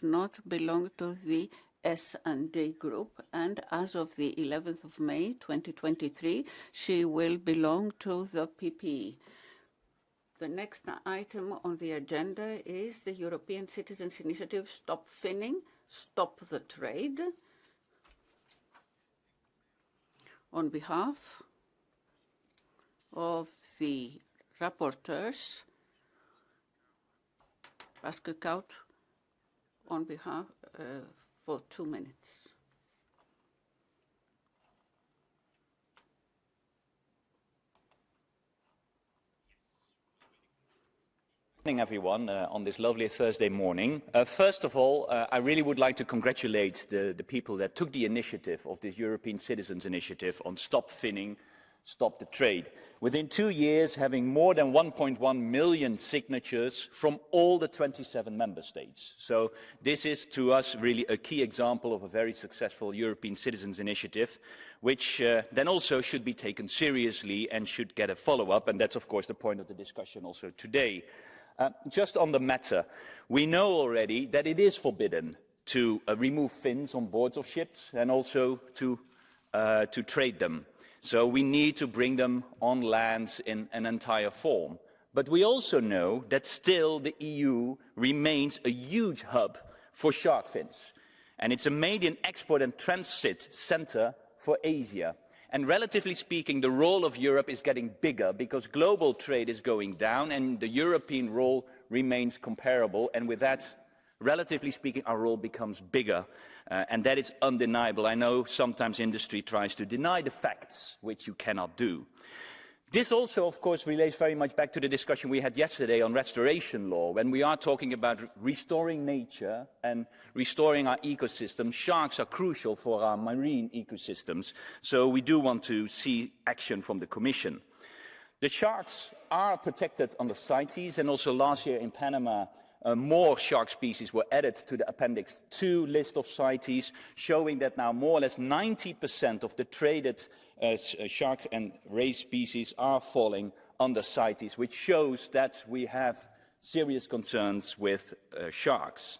not belong to the S&D group, and as of the 11th of May 2023, she will belong to the PPE. The next item on the agenda is the European Citizens Initiative Stop Finning, Stop the Trade. On behalf of the rapporteurs, Pascal Kaut, on behalf for 2 minutes. Good morning, everyone, on this lovely Thursday morning. First of all, I really would like to congratulate the people that took the initiative of this European Citizens Initiative on Stop Finning, Stop the Trade. Within 2 years, having more than 1.1 million signatures from all the 27 member states. So this is, to us, really a key example of a very successful European Citizens Initiative, which then also should be taken seriously and should get a follow-up, and that's, of course, the point of the discussion also today. Just on the matter, we know already that it is forbidden to remove fins on boards of ships and also to trade them. So we need to bring them on land in an entire form. But we also know that still the EU remains a huge hub for shark fins. And it's a main export and transit center for Asia. And relatively speaking, the role of Europe is getting bigger because global trade is going down and the European role remains comparable. And with that, relatively speaking, our role becomes bigger. And that is undeniable. I know sometimes industry tries to deny the facts, which you cannot do. This also, of course, relates very much back to the discussion we had yesterday on restoration law. When we are talking about restoring nature and restoring our ecosystem, sharks are crucial for our marine ecosystems. So we do want to see action from the Commission. The sharks are protected under CITES, and also last year in Panama, more shark species were added to the Appendix 2 list of CITES, showing that now more or less 90% of the traded shark and ray species are falling under CITES, which shows that we have serious concerns with sharks.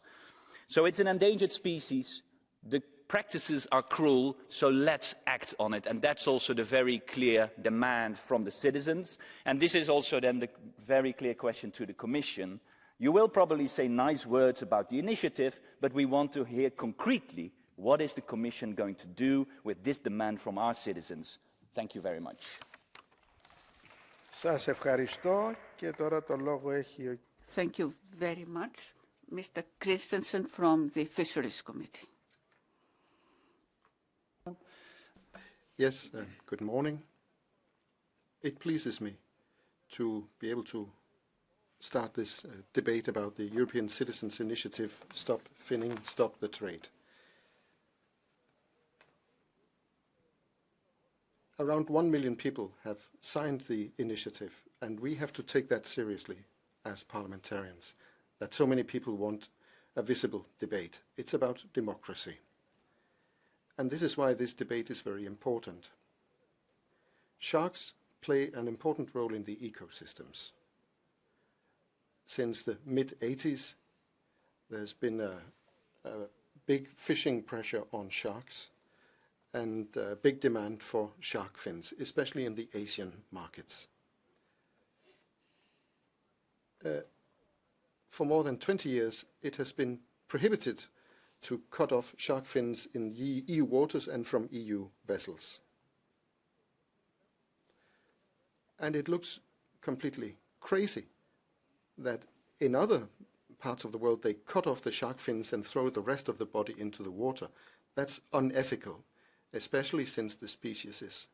So it's an endangered species. The practices are cruel, so let's act on it. And that's also the very clear demand from the citizens. And this is also then the very clear question to the Commission. You will probably say nice words about the initiative, but we want to hear concretely what is the Commission going to do with this demand from our citizens. Thank you very much. Thank you very much. Mr. Christensen from the Fisheries Committee. Yes, good morning. It pleases me to be able to start this debate about the European Citizens Initiative, Stop Finning, Stop the Trade. Around 1 million people have signed the initiative, and we have to take that seriously as parliamentarians, that so many people want a visible debate. It's about democracy. And this is why this debate is very important. Sharks play an important role in the ecosystems. Since the mid-80s, there's been a big fishing pressure on sharks and big demand for shark fins, especially in the Asian markets. For more than 20 years, it has been prohibited to cut off shark fins in EU waters and from EU vessels. And it looks completely crazy that in other parts of the world they cut off the shark fins and throw the rest of the body into the water. That's unethical, especially since the species is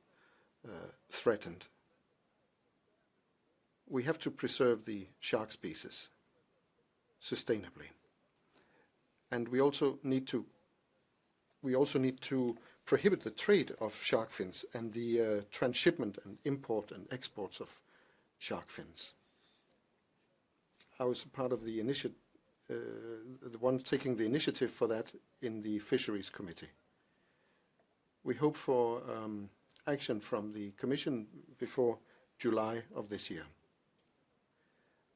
threatened. We have to preserve the shark species sustainably. And we also need to prohibit the trade of shark fins and the transshipment and import and exports of shark fins. I was part of the one taking the initiative for that in the Fisheries Committee. We hope for action from the Commission before July of this year.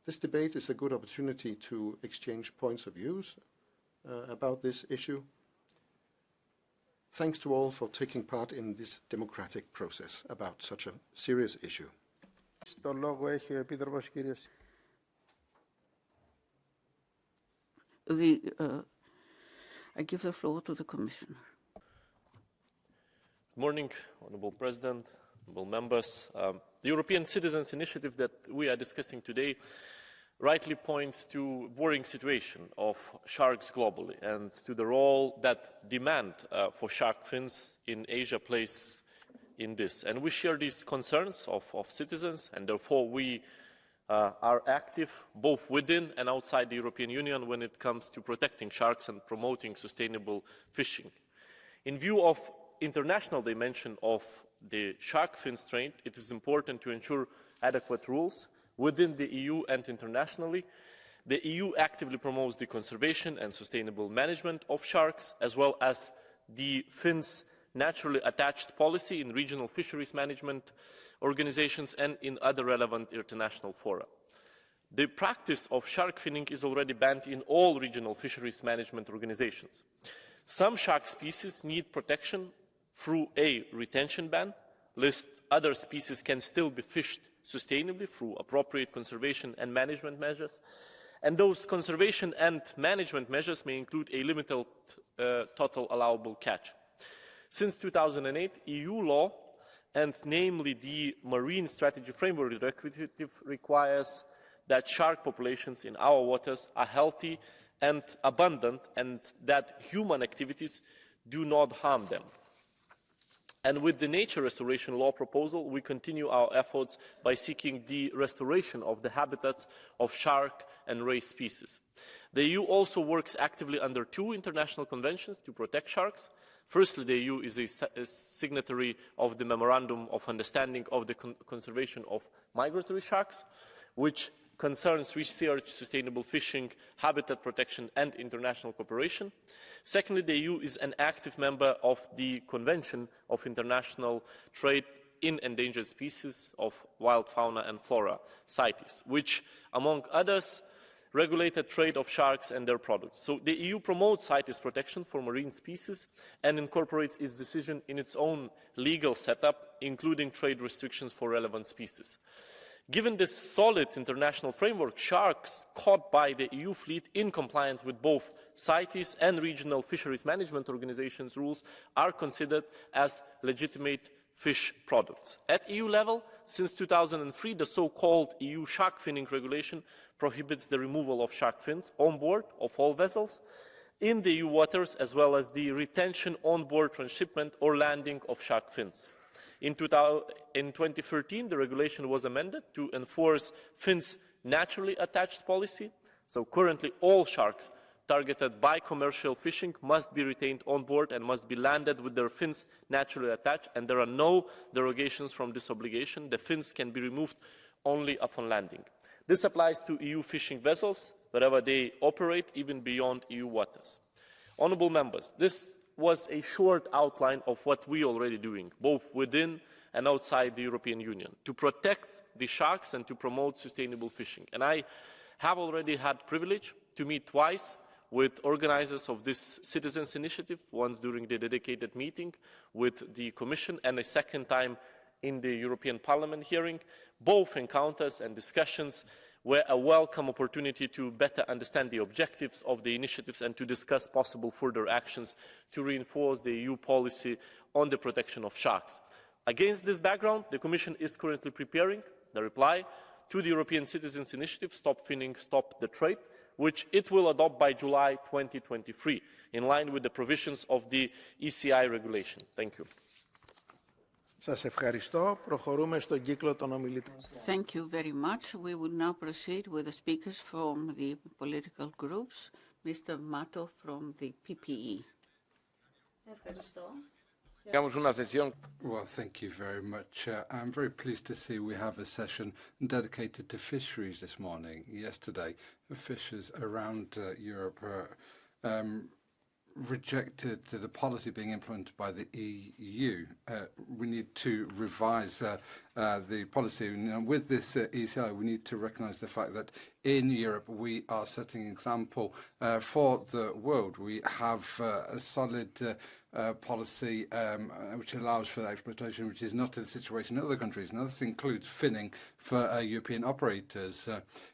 This debate is a good opportunity to exchange points of views about this issue. Thanks to all for taking part in this democratic process about such a serious issue. I give the floor to the Commissioner. Good morning, Honourable President, honourable members. The European Citizens Initiative that we are discussing today rightly points to the worrying situation of sharks globally and to the role that demand for shark fins in Asia plays in this. And we share these concerns of citizens, and therefore we are active both within and outside the European Union when it comes to protecting sharks and promoting sustainable fishing. In view of international dimension of the shark fins trade, it is important to ensure adequate rules within the EU and internationally. The EU actively promotes the conservation and sustainable management of sharks, as well as the fins naturally attached policy in regional fisheries management organizations and in other relevant international fora. The practice of shark finning is already banned in all regional fisheries management organizations. Some shark species need protection through a retention ban. Other species can still be fished sustainably through appropriate conservation and management measures. And those conservation and management measures may include a limited total allowable catch. Since 2008, EU law, and namely the Marine Strategy Framework Directive, requires that shark populations in our waters are healthy and abundant, and that human activities do not harm them. And with the nature restoration law proposal, we continue our efforts by seeking the restoration of the habitats of shark and ray species. The EU also works actively under 2 international conventions to protect sharks. Firstly, the EU is a signatory of the Memorandum of Understanding of the Conservation of Migratory Sharks, which concerns research, sustainable fishing, habitat protection and international cooperation. Secondly, the EU is an active member of the Convention of International Trade in Endangered Species of Wild Fauna and Flora, CITES, which, among others, regulated trade of sharks and their products. So the EU promotes CITES protection for marine species and incorporates its decision in its own legal setup, including trade restrictions for relevant species. Given this solid international framework, sharks caught by the EU fleet in compliance with both CITES and regional fisheries management organizations' rules are considered as legitimate fish products. At EU level, since 2003, the so-called EU shark finning regulation prohibits the removal of shark fins on board of all vessels in the EU waters, as well as the retention on board, transshipment or landing of shark fins. In 2013, the regulation was amended to enforce fins naturally attached policy. So currently all sharks targeted by commercial fishing must be retained on board and must be landed with their fins naturally attached, and there are no derogations from this obligation. The fins can be removed only upon landing. This applies to EU fishing vessels wherever they operate, even beyond EU waters. Honourable members, this was a short outline of what we are already doing, both within and outside the European Union, to protect the sharks and to promote sustainable fishing. And I have already had the privilege to meet twice with organisers of this citizens' initiative, once during the dedicated meeting with the Commission and a second time in the European Parliament hearing. Both encounters and discussions were a welcome opportunity to better understand the objectives of the initiatives and to discuss possible further actions to reinforce the EU policy on the protection of sharks. Against this background, the Commission is currently preparing the reply to the European Citizens' Initiative, Stop Finning, Stop the Trade, which it will adopt by July 2023, in line with the provisions of the ECI regulation. Thank you. Thank you very much. We will now proceed with the speakers from the political groups. Mr. Mato from the PPE. Well, thank you very much. I'm very pleased to see we have a session dedicated to fisheries this morning. Yesterday, fishers around Europe rejected the policy being implemented by the EU. We need to revise the policy. And with this ECI, we need to recognise the fact that in Europe, we are setting an example for the world. We have a solid policy which allows for exploitation, which is not the situation in other countries. Now, this includes finning for European operators.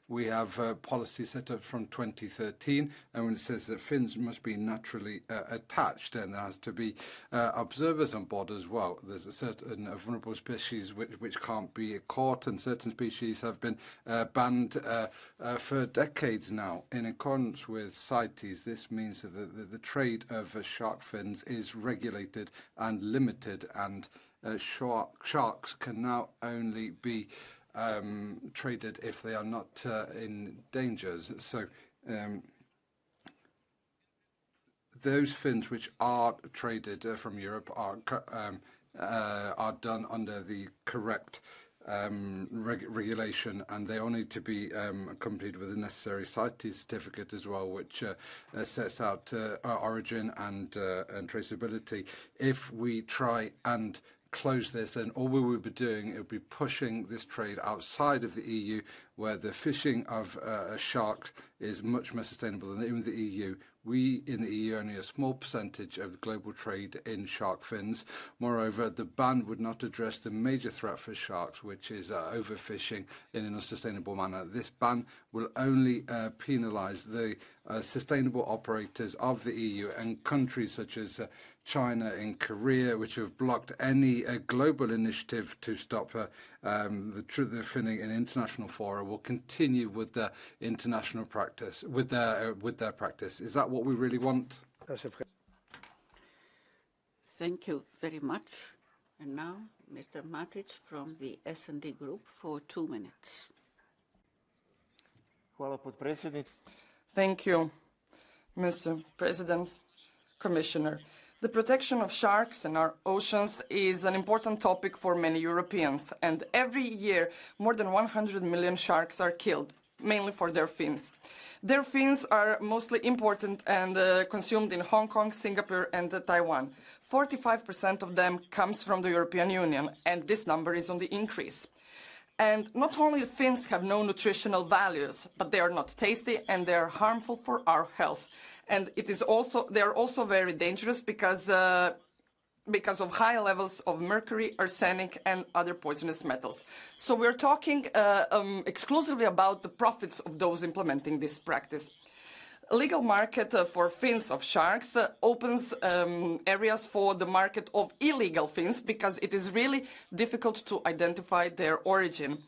We have a policy set up from 2013, and when it says that fins must be naturally attached, and there has to be observers on board as well. There's a certain vulnerable species which can't be caught, and certain species have been banned for decades now. In accordance with CITES, this means that the trade of shark fins is regulated and limited, and sharks can now only be traded if they are not in dangers. So those fins which are traded from Europe are done under the correct regulation, and they all need to be accompanied with the necessary CITES certificate as well, which sets out origin and traceability. If we try and close this, then all we will be doing, it will be pushing this trade outside of the EU, where the fishing of sharks is much more sustainable than in the EU. We in the EU only a small percentage of global trade in shark fins. Moreover, the ban would not address the major threat for sharks, which is overfishing in an unsustainable manner. This ban will only penalise the sustainable operators of the EU, and countries such as China and Korea, which have blocked any global initiative to stop the finning in international fora, will continue with their international practice, with their practice. Is that what we really want? Thank you very much. And now, Mr. Matic from the S&D Group for 2 minutes. Thank you, Mr. President, Commissioner. The protection of sharks in our oceans is an important topic for many Europeans, and every year more than 100 million sharks are killed, mainly for their fins. Their fins are mostly imported and consumed in Hong Kong, Singapore and Taiwan. 45% of them comes from the European Union, and this number is on the increase. And not only the fins have no nutritional values, but they are not tasty and they are harmful for our health. And they are also very dangerous because of high levels of mercury, arsenic and other poisonous metals. So we're talking exclusively about the profits of those implementing this practice. A legal market for fins of sharks opens areas for the market of illegal fins, because it is really difficult to identify their origin.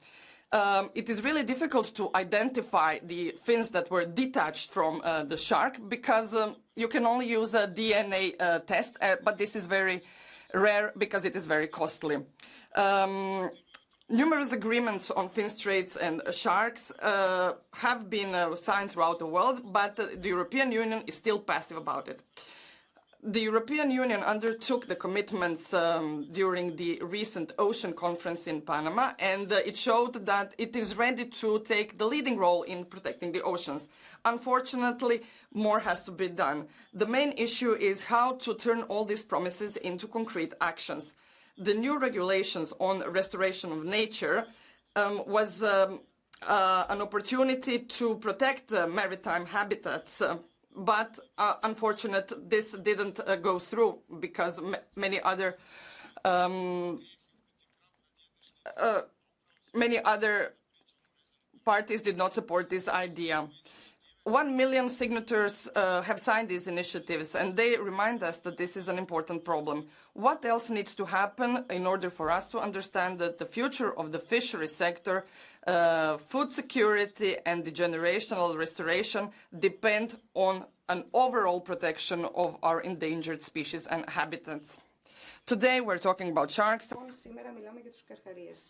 It is really difficult to identify the fins that were detached from the shark, because you can only use a DNA test, but this is very rare because it is very costly. Numerous agreements on fins trades and sharks have been signed throughout the world, but the European Union is still passive about it. The European Union undertook the commitments during the recent ocean conference in Panama, and it showed that it is ready to take the leading role in protecting the oceans. Unfortunately, more has to be done. The main issue is how to turn all these promises into concrete actions. The new regulations on restoration of nature was an opportunity to protect the maritime habitats, but unfortunately this didn't go through, because many other parties did not support this idea. 1 million signatories have signed these initiatives, and they remind us that this is an important problem. What else needs to happen in order for us to understand that the future of the fisheries sector, food security and the generational restoration depend on an overall protection of our endangered species and habitats? Today we're talking about sharks.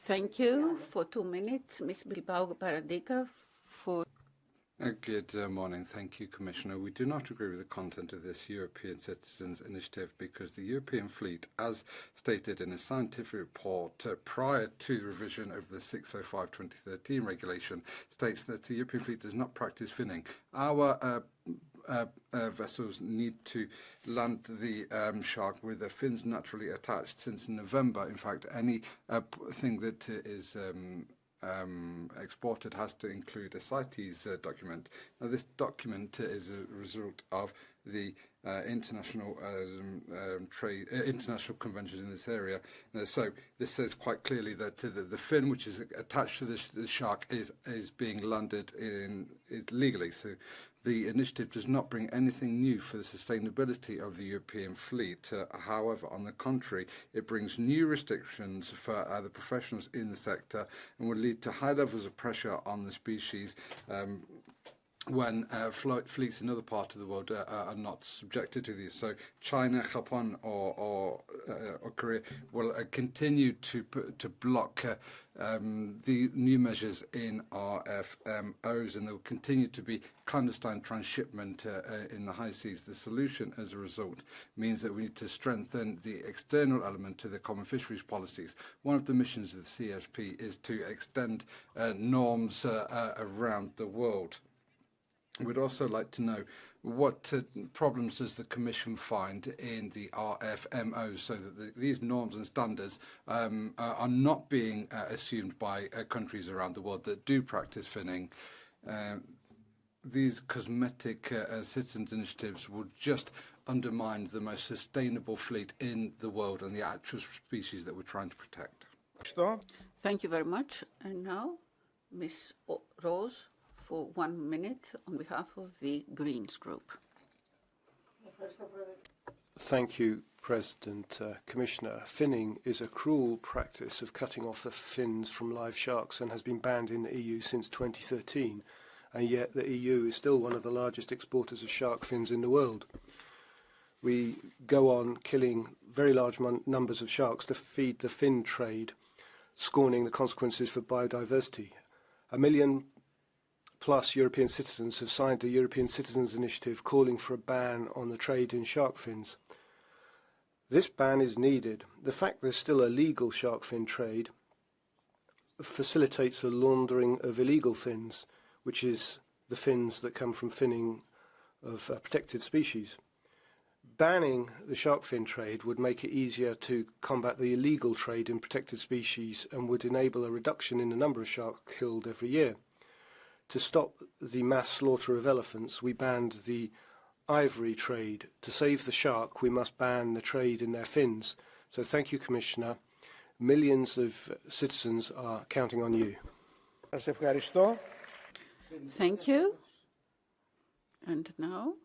Thank you. For 2 minutes, Ms. Bilbao Barandica for... Good morning. Thank you, Commissioner. We do not agree with the content of this European Citizens Initiative, because the European fleet, as stated in a scientific report prior to the revision of the 605/2013 regulation, states that the European fleet does not practice finning. Our vessels need to land the shark with their fins naturally attached since November. In fact, any thing that is exported has to include a CITES document. Now, this document is a result of the international international conventions in this area. So this says quite clearly that the fin which is attached to the shark is being landed legally. So the initiative does not bring anything new for the sustainability of the European fleet. However, on the contrary, it brings new restrictions for the professionals in the sector and will lead to high levels of pressure on the species when fleets in other parts of the world are not subjected to these. So China, Japan or Korea will continue to block the new measures in RFMOs, and there will continue to be clandestine transshipment in the high seas. The solution, as a result, means that we need to strengthen the external element to the common fisheries policies. One of the missions of the CSP is to extend norms around the world. We'd also like to know what problems does the Commission find in the RFMOs so that these norms and standards are not being assumed by countries around the world that do practice finning. These cosmetic citizens' initiatives will just undermine the most sustainable fleet in the world and the actual species that we're trying to protect. Thank you very much. And now, Ms. Rose, for 1 minute on behalf of the Greens Group. Thank you, President. Commissioner, finning is a cruel practice of cutting off the fins from live sharks and has been banned in the EU since 2013, and yet the EU is still one of the largest exporters of shark fins in the world. We go on killing very large numbers of sharks to feed the fin trade, scorning the consequences for biodiversity. 1 million plus European citizens have signed the European Citizens Initiative calling for a ban on the trade in shark fins. This ban is needed. The fact there's still a legal shark fin trade facilitates the laundering of illegal fins, which is the fins that come from finning of protected species. Banning the shark fin trade would make it easier to combat the illegal trade in protected species and would enable a reduction in the number of sharks killed every year. To stop the mass slaughter of elephants, we banned the ivory trade. To save the shark, we must ban the trade in their fins. So thank you, Commissioner. Millions of citizens are counting on you. Thank you. And now,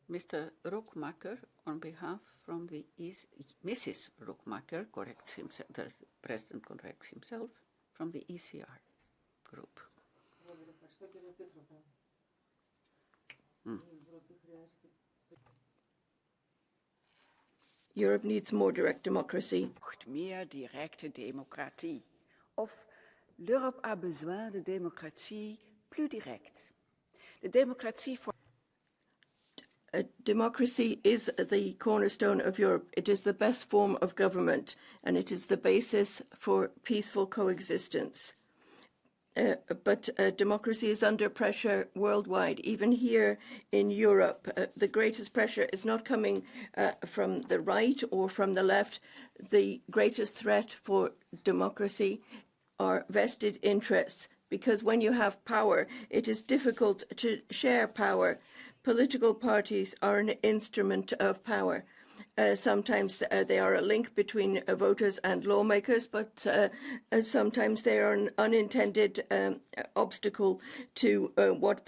Mr. Rookmaker, on behalf from the Mrs. Rookmaker corrects himself, the President corrects himself, from the ECR group. Europe needs more direct democracy. Meer directe démocratie. Of l'Europe a besoin de démocratie plus directe. De démocratie for Democracy is the cornerstone of Europe. It is the best form of government, and it is the basis for peaceful coexistence. But democracy is under pressure worldwide. Even here in Europe, the greatest pressure is not coming from the right or from the left. The greatest threat for democracy are vested interests, because when you have power, it is difficult to share power. Political parties are an instrument of power. Sometimes they are a link between voters and lawmakers, but sometimes they are an unintended obstacle to what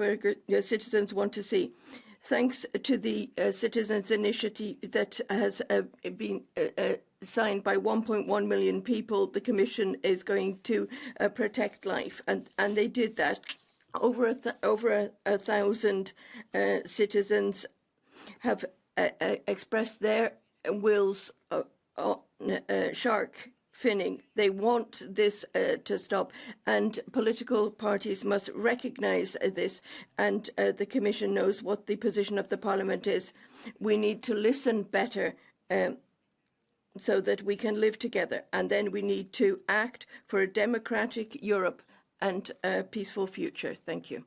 citizens want to see. Thanks to the Citizens' Initiative that has been signed by 1.1 million people, the Commission is going to protect life, and they did that. Over 1,000 citizens have expressed their wills on shark finning. They want this to stop, and political parties must recognise this, and the Commission knows what the position of the Parliament is. We need to listen better so that we can live together, and then we need to act for a democratic Europe and a peaceful future. Thank you.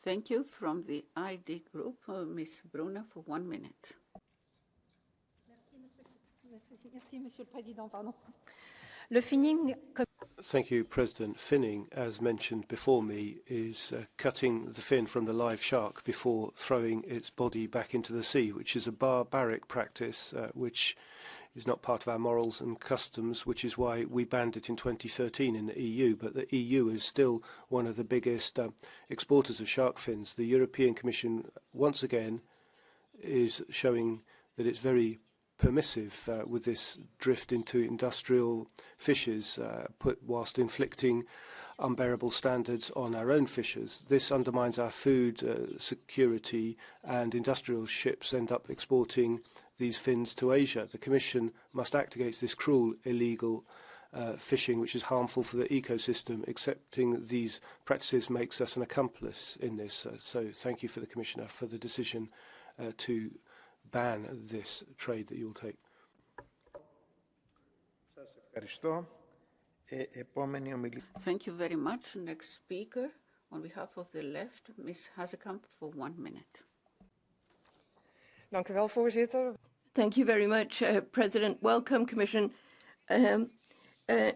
Thank you. From the ID group, Ms. Bruna, for 1 minute. Merci, Monsieur le Président. Thank you, President. Finning, as mentioned before me, is cutting the fin from the live shark before throwing its body back into the sea, which is a barbaric practice which is not part of our morals and customs, which is why we banned it in 2013 in the EU. But the EU is still one of the biggest exporters of shark fins. The European Commission, once again, is showing that it's very permissive with this drift into industrial fishes, whilst inflicting unbearable standards on our own fishers. This undermines our food security, and industrial ships end up exporting these fins to Asia. The Commission must act against this cruel, illegal fishing, which is harmful for the ecosystem. Accepting these practices makes us an accomplice in this. So thank you for the Commissioner for the decision to ban this trade that you'll take. Thank you very much. Next speaker, on behalf of the left, Ms. Hazekamp, for 1 minute. Dank u wel, voorzitter. Thank you very much, President. Welcome, Commission.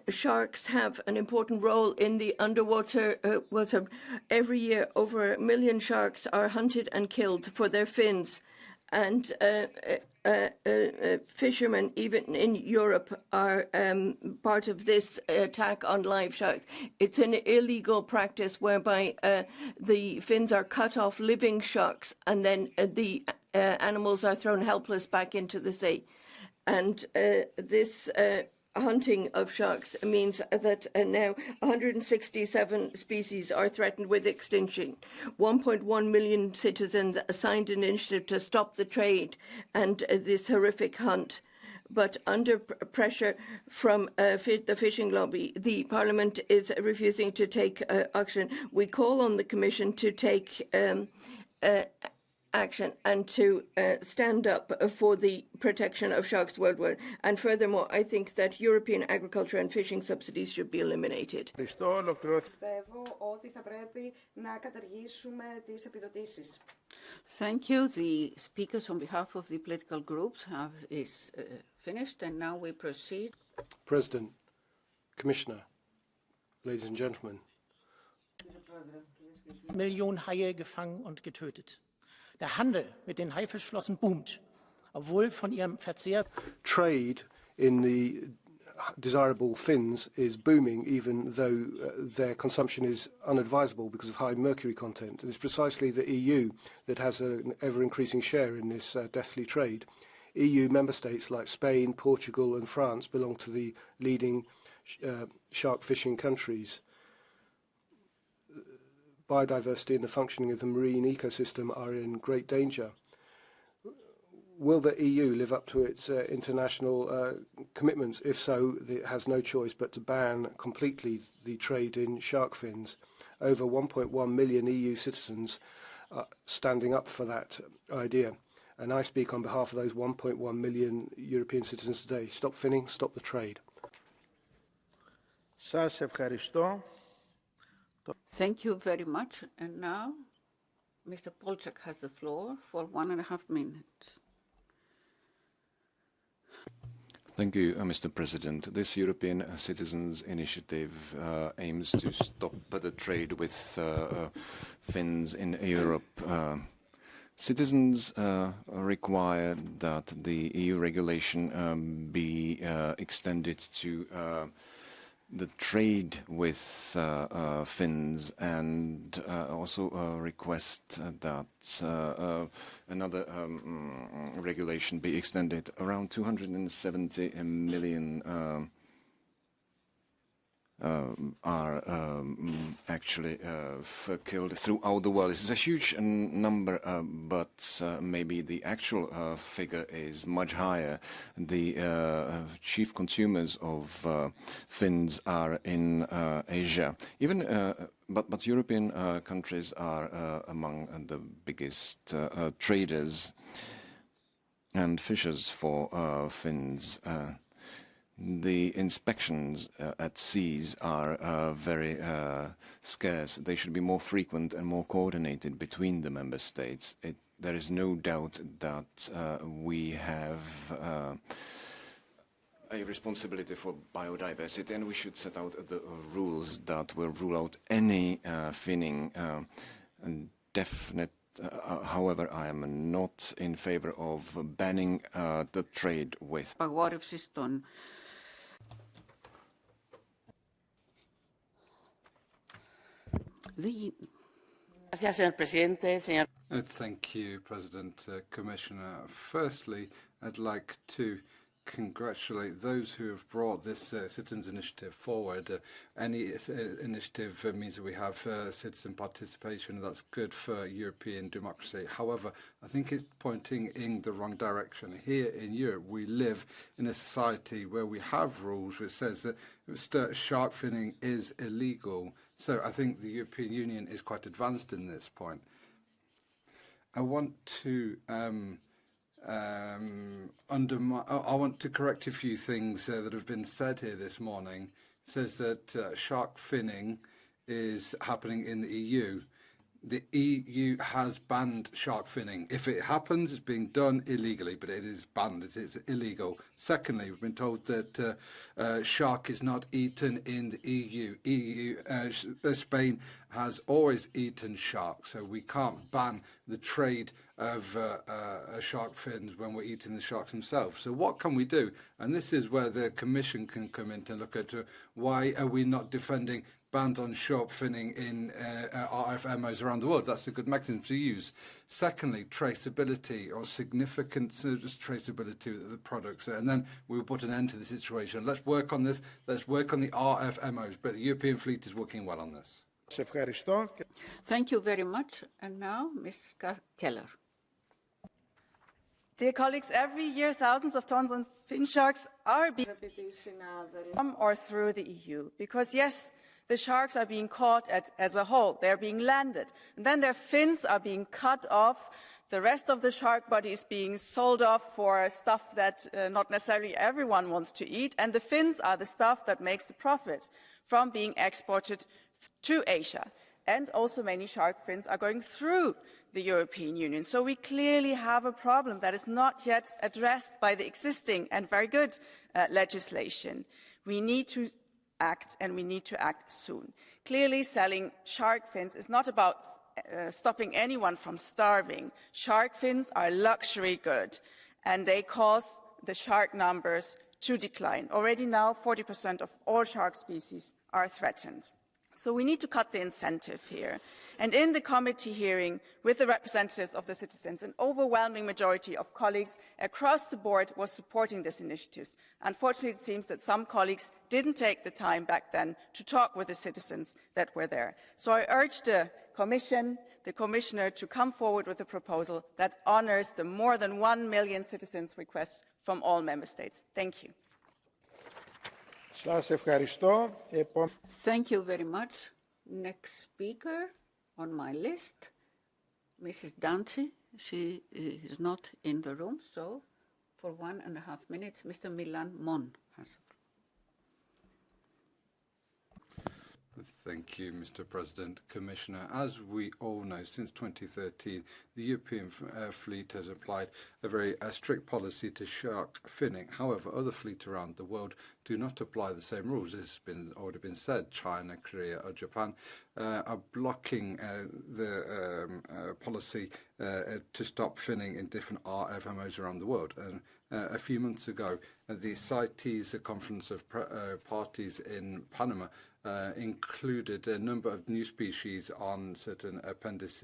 Sharks have an important role in the underwater water. Every year, over 1 million sharks are hunted and killed for their fins. And fishermen, even in Europe, are part of this attack on live sharks. It's an illegal practice whereby the fins are cut off living sharks, and then the animals are thrown helpless back into the sea. And this hunting of sharks means that now 167 species are threatened with extinction. 1.1 million citizens signed an initiative to stop the trade and this horrific hunt. But under pressure from the fishing lobby, the Parliament is refusing to take action. We call on the Commission to take action and to stand up for the protection of sharks worldwide. And furthermore, I think that European agriculture and fishing subsidies should be eliminated. Thank you. The speakers on behalf of the political groups is finished, and now we proceed. President, Commissioner, ladies and gentlemen. Millionen Haie gefangen und getötet. Der Handel mit den Haifischflossen boomt, obwohl von ihrem Verzehr. Trade in the desirable fins is booming, even though their consumption is unadvisable because of high mercury content. And it's precisely the EU that has an ever-increasing share in this deathly trade. EU member states like Spain, Portugal and France belong to the leading shark fishing countries. Biodiversity and the functioning of the marine ecosystem are in great danger. Will the EU live up to its international commitments? If so, it has no choice but to ban completely the trade in shark fins. Over 1.1 million EU citizens are standing up for that idea. And I speak on behalf of those 1.1 million European citizens today. Stop finning, stop the trade. Σας ευχαριστώ. Thank you very much. And now, Mr. Polchak has the floor for 1.5 minutes. Thank you, Mr. President. This European Citizens Initiative aims to stop the trade with fins in Europe. Citizens require that the EU regulation be extended to the trade with fins, and also request that another regulation be extended. Around 270 million are actually killed throughout the world. This is a huge number, but maybe the actual figure is much higher. The chief consumers of fins are in Asia. But European countries are among the biggest traders and fishers for fins. The inspections at seas are very scarce. They should be more frequent and more coordinated between the member states. There is no doubt that we have a responsibility for biodiversity, and we should set out the rules that will rule out any finning. However, I am not in favor of banning the trade with. Thank you, President, Commissioner. Firstly, I'd like to congratulate those who have brought this citizens' initiative forward. Any initiative means that we have citizen participation. That's good for European democracy. However, I think it's pointing in the wrong direction. Here in Europe, we live in a society where we have rules which says that shark finning is illegal. So I think the European Union is quite advanced in this point. I want to I want to correct a few things that have been said here this morning. It says that shark finning is happening in the EU. The EU has banned shark finning. If it happens, it's being done illegally, but it is banned. It is illegal. Secondly, we've been told that shark is not eaten in the EU. Spain has always eaten shark, so we can't ban the trade of shark fins when we're eating the sharks themselves. So what can we do? And this is where the Commission can come in to look at why are we not defending bans on shark finning in RFMOs around the world. That's a good mechanism to use. Secondly, traceability or significant traceability of the products. And then we'll put an end to the situation. Let's work on this. Let's work on the RFMOs. But the European fleet is working well on this. Thank you very much. And now, Ms. Keller. Dear colleagues, every year thousands of tons of fin sharks are being from or through the EU. Because yes, the sharks are being caught as a whole. They're being landed. And then their fins are being cut off. The rest of the shark body is being sold off for stuff that not necessarily everyone wants to eat. And the fins are the stuff that makes the profit from being exported to Asia. And also many shark fins are going through the European Union. So we clearly have a problem that is not yet addressed by the existing and very good legislation. We need to act, and we need to act soon. Clearly, selling shark fins is not about stopping anyone from starving. Shark fins are a luxury good, and they cause the shark numbers to decline. Already now, 40% of all shark species are threatened. So we need to cut the incentive here. And in the committee hearing with the representatives of the citizens, an overwhelming majority of colleagues across the board was supporting this initiative. Unfortunately, it seems that some colleagues didn't take the time back then to talk with the citizens that were there. So I urge the Commission, the Commissioner, to come forward with a proposal that honours the more than 1 million citizens' requests from all member states. Thank you. Thank you very much. Next speaker on my list, Mrs. Danci. She is not in the room, so for 1.5 minutes, Mr. Milan Mon has. Thank you, Mr. President, Commissioner. As we all know, since 2013, the European fleet has applied a very strict policy to shark finning. However, other fleets around the world do not apply the same rules. This has already been said. China, Korea, or Japan are blocking the policy to stop finning in different RFMOs around the world. And a few months ago, the CITES, a conference of parties in Panama, included a number of new species on certain Appendix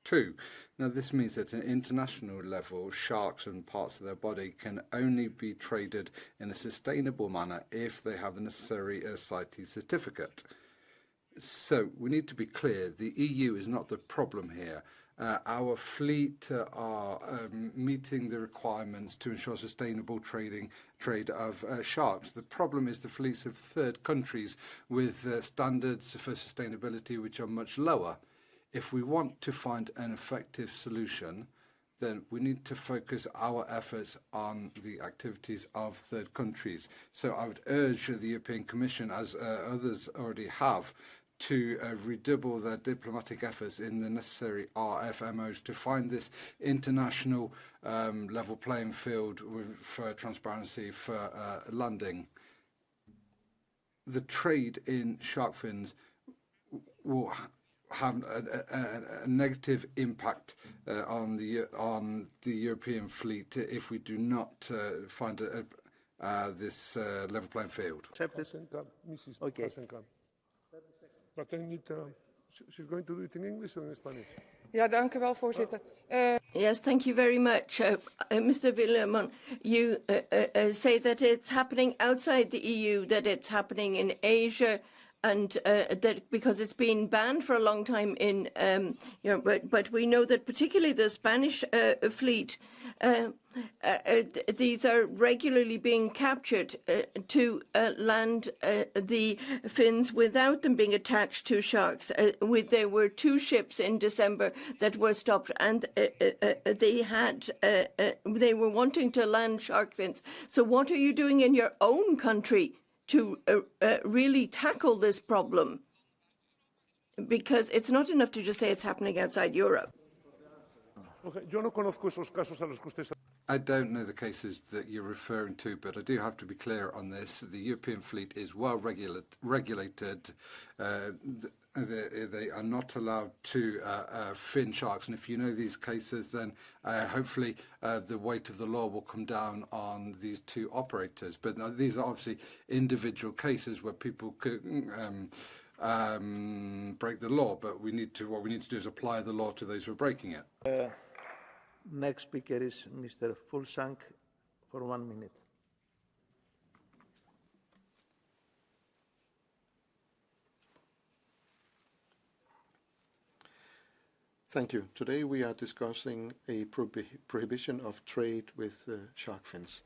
2. Now, this means that at an international level, sharks and parts of their body can only be traded in a sustainable manner if they have the necessary CITES certificate. So we need to be clear, the EU is not the problem here. Our fleet are meeting the requirements to ensure sustainable trade of sharks. The problem is the fleets of third countries with standards for sustainability which are much lower. If we want to find an effective solution, then we need to focus our efforts on the activities of third countries. So I would urge the European Commission, as others already have, to redouble their diplomatic efforts in the necessary RFMOs to find this international level playing field for transparency for landing. The trade in shark fins will have a negative impact on the European fleet if we do not find this level playing field. Mrs. Okay. But I need, she's going to do it in English or in Spanish? Ja, dank u wel, voorzitter. Yes, thank you very much. Mr. Villemon, you say that it's happening outside the EU, that it's happening in Asia, and that because it's been banned for a long time in Europe, but we know that particularly the Spanish fleet, these are regularly being captured to land the fins without them being attached to sharks. There were 2 ships in December that were stopped, and they were wanting to land shark fins. So what are you doing in your own country to really tackle this problem? Because it's not enough to just say it's happening outside Europe. Okay. Yo no conozco esos casos a los que usted... I don't know the cases that you're referring to, but I do have to be clear on this. The European fleet is well regulated. They are not allowed to fin sharks. And if you know these cases, then hopefully the weight of the law will come down on these 2 operators. But these are obviously individual cases where people could break the law. But what we need to do is apply the law to those who are breaking it. Next speaker is Mr. Fulsank for 1 minute. Thank you. Today we are discussing a prohibition of trade with shark fins.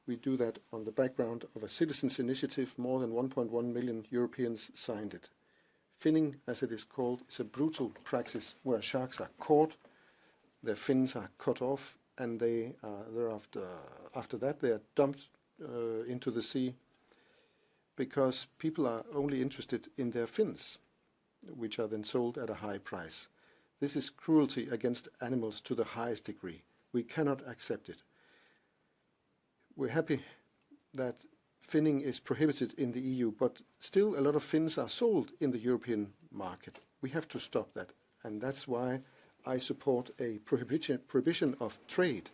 We do that on the background of a citizens' initiative. More than 1.1 million Europeans signed it. Finning, as it is called, is a brutal practice where sharks are caught, their fins are cut off, and after that they are dumped into the sea because people are only interested in their fins, which are then sold at a high price. This is cruelty against animals to the highest degree. We cannot accept it. We're happy that finning is prohibited in the EU, but still a lot of fins are sold in the European market. We have to stop that, and that's why I support a prohibition of trade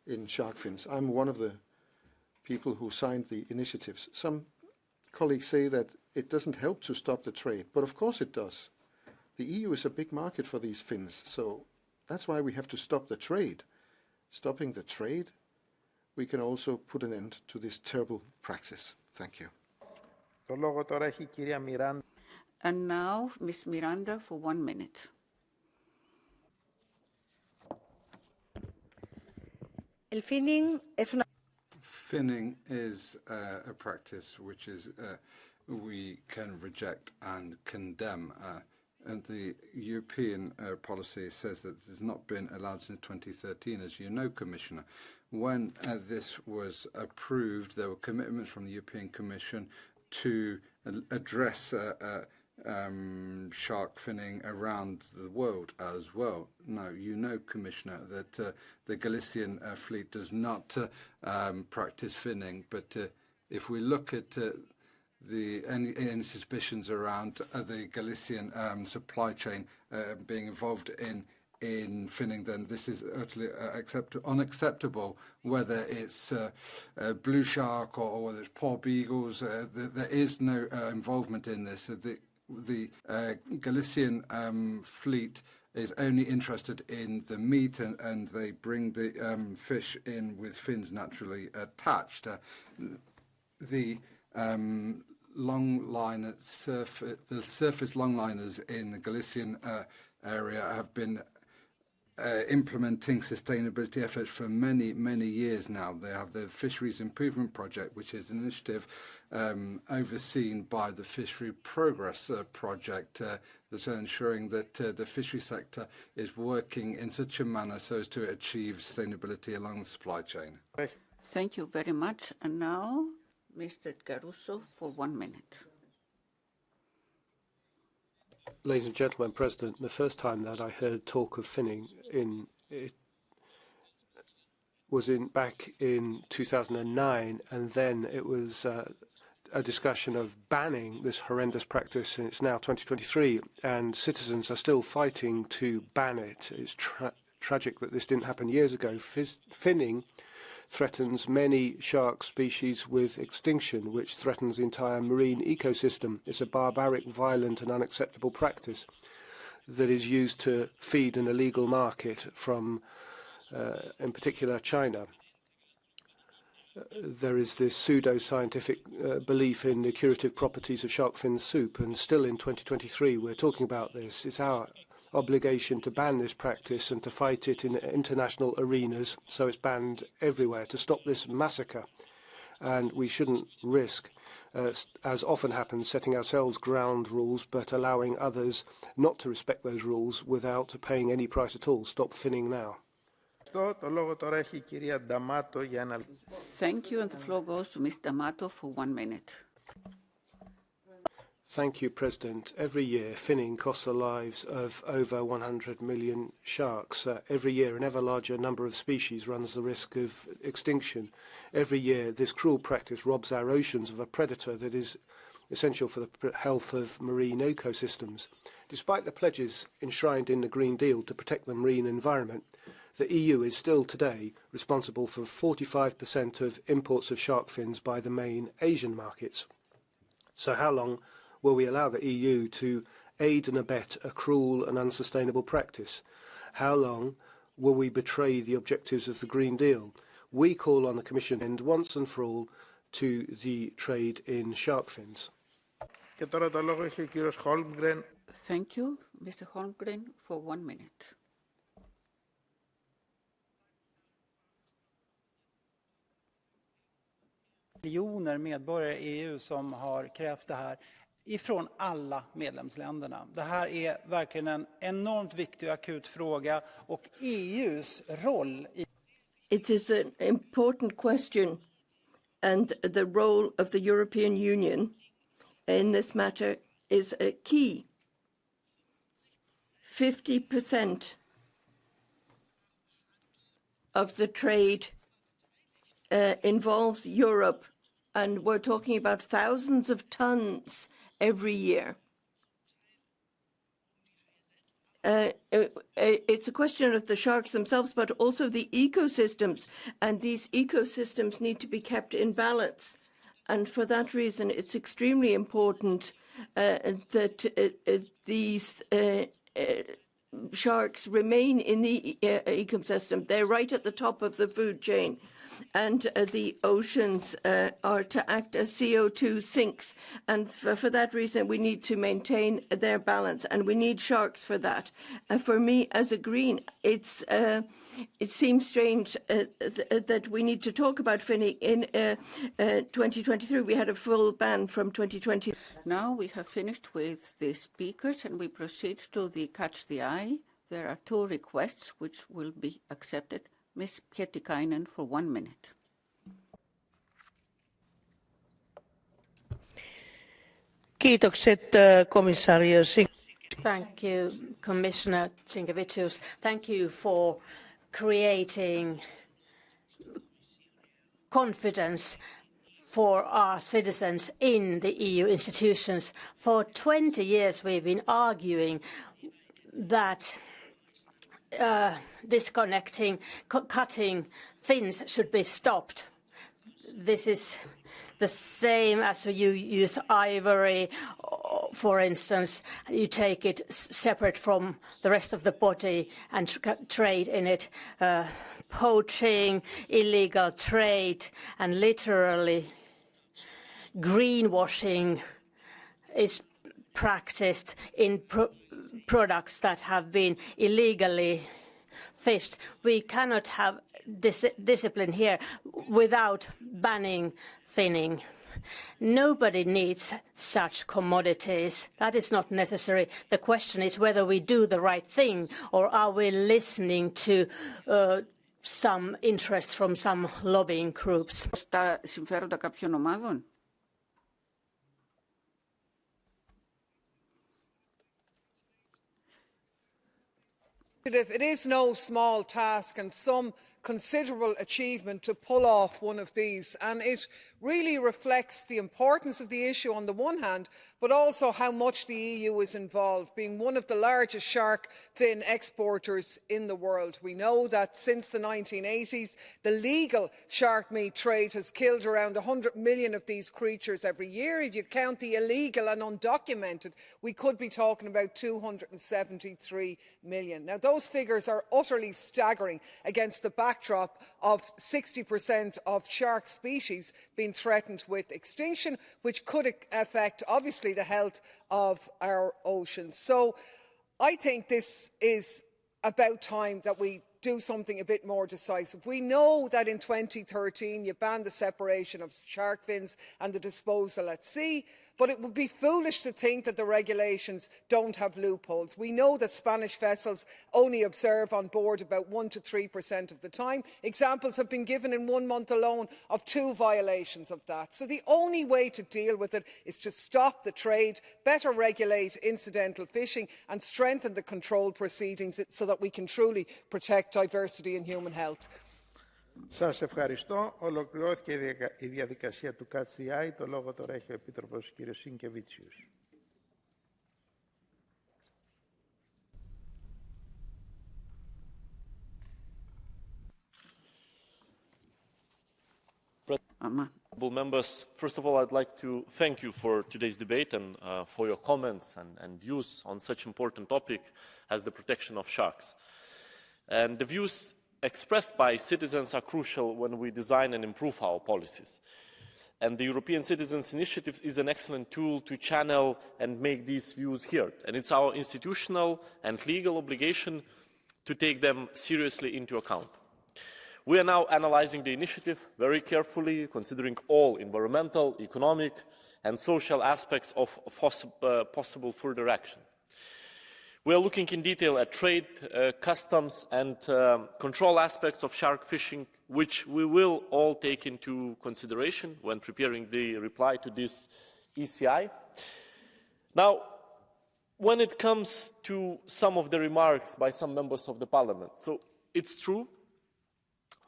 in shark fins. I'm one of the people who signed the initiatives. Some colleagues say that it doesn't help to stop the trade, but of course it does. The EU is a big market for these fins, so that's why we have to stop the trade. Stopping the trade, we can also put an end to this terrible practice. Thank you. And now, Ms. Miranda for 1 minute. Finning is a practice which is we can reject and condemn. And the European policy says that it has not been allowed since 2013, as you know, Commissioner. When this was approved, there were commitments from the European Commission to address shark finning around the world as well. Now, you know, Commissioner, that the Galician fleet does not practice finning, but if we look at any suspicions around the Galician supply chain being involved in finning, then this is utterly unacceptable, whether it's blue shark or whether it's poor beagles. There is no involvement in this. The Galician fleet is only interested in the meat, and they bring the fish in with fins naturally attached. The surface longliners in the Galician area have been implementing sustainability efforts for many, many years now. They have the Fisheries Improvement Project, which is an initiative overseen by the Fishery Progress Project that's ensuring that the fishery sector is working in such a manner so as to achieve sustainability along the supply chain. Thank you very much. And now, Mr. Caruso for 1 minute. Ladies and gentlemen, President, the first time that I heard talk of finning was back in 2009, and then it was a discussion of banning this horrendous practice, and it's now 2023, and citizens are still fighting to ban it. It's tragic that this didn't happen years ago. Finning threatens many shark species with extinction, which threatens the entire marine ecosystem. It's a barbaric, violent and unacceptable practice that is used to feed an illegal market from, in particular, China. There is this pseudo-scientific belief in the curative properties of shark fin soup, and still in 2023 we're talking about this. It's our obligation to ban this practice and to fight it in international arenas, so it's banned everywhere, to stop this massacre. And we shouldn't risk, as often happens, setting ourselves ground rules but allowing others not to respect those rules without paying any price at all. Stop finning now. Thank you, and the floor goes to Ms. D'Amato for 1 minute. Thank you, President. Every year, finning costs the lives of over 100 million sharks. Every year, an ever larger number of species runs the risk of extinction. Every year, this cruel practice robs our oceans of a predator that is essential for the health of marine ecosystems. Despite the pledges enshrined in the Green Deal to protect the marine environment, the EU is still today responsible for 45% of imports of shark fins by the main Asian markets. So how long will we allow the EU to aid and abet a cruel and unsustainable practice? How long will we betray the objectives of the Green Deal? We call on the Commission to end once and for all to the trade in shark fins. Thank you, Mr. Holmgren, for 1 minute. Miljoner medborgare i EU som har krävt det här ifrån alla medlemsländerna. Det här är verkligen en enormt viktig och akut fråga, och EUs roll i... It is an important question, and the role of the European Union in this matter is a key. 50% of the trade involves Europe, and we're talking about thousands of tons every year. It's a question of the sharks themselves, but also the ecosystems, and these ecosystems need to be kept in balance. And for that reason, it's extremely important that these sharks remain in the ecosystem. They're right at the top of the food chain. And the oceans are to act as CO2 sinks. And for that reason, we need to maintain their balance, and we need sharks for that. For me, as a Green, it seems strange that we need to talk about finning. In 2023, we had a full ban from 2020. Now we have finished with the speakers, and we proceed to the Catch the Eye. There are 2 requests which will be accepted. Ms. Pietikainen for 1 minute. Kiitokset, komissario. Thank you, Commissioner Tsinkevicius. Thank you for creating confidence for our citizens in the EU institutions. For 20 years, we've been arguing that disconnecting, cutting fins should be stopped. This is the same as you use ivory, for instance. You take it separate from the rest of the body and trade in it. Poaching, illegal trade, and literally greenwashing is practiced in products that have been illegally fished. We cannot have discipline here without banning finning. Nobody needs such commodities. That is not necessary. The question is whether we do the right thing, or are we listening to some interest from some lobbying groups. Στα συμφέροντα κάποιων ομάδων. It is no small task and some considerable achievement to pull off one of these, and it really reflects the importance of the issue on the one hand, but also how much the EU is involved, being one of the largest shark fin exporters in the world. We know that since the 1980s, the legal shark meat trade has killed around 100 million of these creatures every year. If you count the illegal and undocumented, we could be talking about 273 million. Now, those figures are utterly staggering against the backdrop of 60% of shark species being threatened with extinction, which could affect, obviously, the health of our oceans. So I think this is about time that we do something a bit more decisive. We know that in 2013 you banned the separation of shark fins and the disposal at sea, but it would be foolish to think that the regulations don't have loopholes. We know that Spanish vessels only observe on board about 1 to 3% of the time. Examples have been given in 1 month alone of 2 violations of that. So the only way to deal with it is to stop the trade, better regulate incidental fishing and strengthen the control proceedings so that we can truly protect diversity and human health. Σας ευχαριστώ. Ολοκληρώθηκε η διαδικασία του Catch the Eye. Το λόγο τώρα έχει ο Επίτροπος κ. Σινκεβίτσιους. Honourable members, first of all, I'd like to thank you for today's debate and for your comments and views on such important topic as the protection of sharks. And the views expressed by citizens are crucial when we design and improve our policies. And the European Citizens' Initiative is an excellent tool to channel and make these views heard. And it's our institutional and legal obligation to take them seriously into account. We are now analysing the initiative very carefully, considering all environmental, economic and social aspects of possible further action. We are looking in detail at trade, customs and control aspects of shark fishing, which we will all take into consideration when preparing the reply to this ECI. Now, when it comes to some of the remarks by some members of the Parliament, so it's true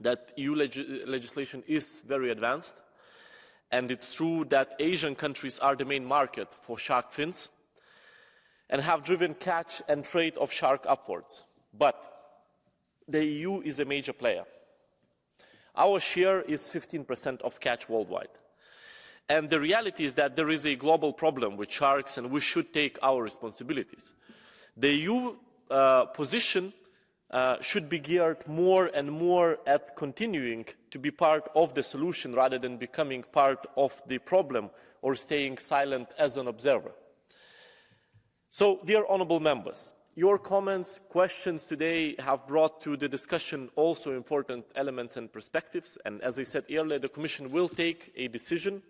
that EU legislation is very advanced, and it's true that Asian countries are the main market for shark fins and have driven catch and trade of shark upwards. But the EU is a major player. Our share is 15% of catch worldwide. And the reality is that there is a global problem with sharks, and we should take our responsibilities. The EU position should be geared more and more at continuing to be part of the solution rather than becoming part of the problem or staying silent as an observer. So, dear honourable members, your comments, questions today have brought to the discussion also important elements and perspectives, and as I said earlier, the Commission will take a decision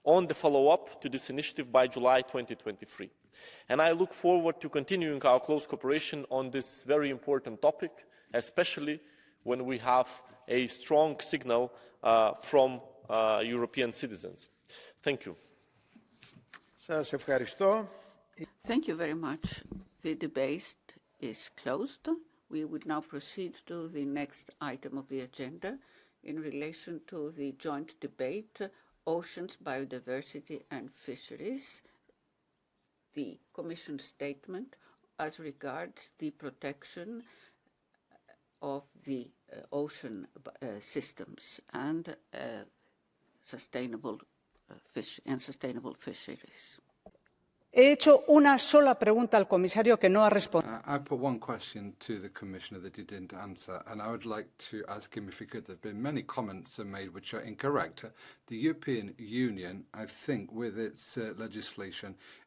on the follow-up to this initiative by July 2023. And I look forward to continuing our close cooperation on this very important topic, especially when we have a strong signal from European citizens. Thank you. Thank you very much. The debate is closed. We would now proceed to the next item of the agenda in relation to the joint debate, Oceans, Biodiversity and Fisheries, the Commission statement as regards the protection of the ocean systems and sustainable fisheries. He hecho una sola pregunta al comisario que no ha respondido. I put one question to the Commissioner that he didn't answer, and I would like to ask him if he could. There have been many comments made which are incorrect. The European Union, I think, with its legislation,